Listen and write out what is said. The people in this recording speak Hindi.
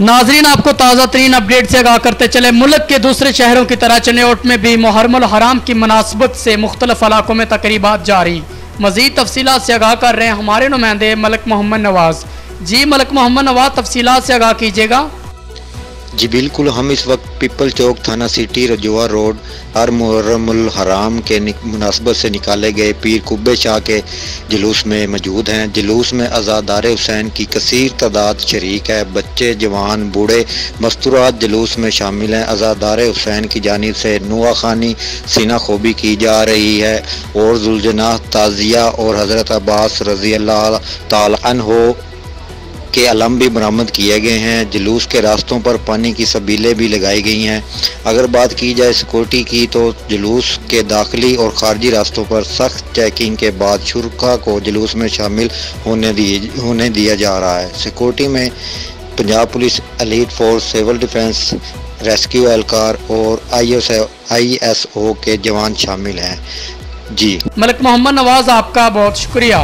नाजरीन, आपको ताज़ा तरीन अपडेट से आगाह करते चले। मुल्क के दूसरे शहरों की तरह चनेओट में भी मुहर्रमुल हराम की मुनासबत से मुख्तलिफ इलाकों में तकरीबात जारी। मज़ीद तफसीलात से आगाह कर रहे हैं हमारे नुमाइंदे मलिक मोहम्मद नवाज़। जी मलिक मोहम्मद नवाज़, तफसीलात से आगाह कीजिएगा। जी बिल्कुल, हम इस वक्त पीपल चौक थाना सिटी रजौआ रोड हर मुहर्रमुल हराम के मुनासबत से निकाले गए पीर कुब्बे शाह के जुलूस में मौजूद हैं। जुलूस में अज़ादार हुसैन की कसीर तादाद शरीक है। बच्चे, जवान, बूढ़े मस्तूरात जुलूस में शामिल हैं। अज़ादार हुसैन की जानिब से नुआ खानी सीना खोबी की जा रही है और जुलजनाह ताज़िया और हज़रत अब्बास रज़ी अल्लाह ताला अन्हो के अलम भी बरामद किए गए हैं। जुलूस के रास्तों पर पानी की सबीलें भी लगाई गई हैं। अगर बात की जाए सिक्योरिटी की, तो जुलूस के दाखिली और खारजी रास्तों पर सख्त चेकिंग के बाद शुरा को जुलूस में शामिल होने दिया जा रहा है। सिक्योरिटी में Punjab police, elite force, civil defence, rescue एहलकार और ISO के जवान शामिल हैं। जी मलिक मोहम्मद नवाज़, आपका बहुत शुक्रिया।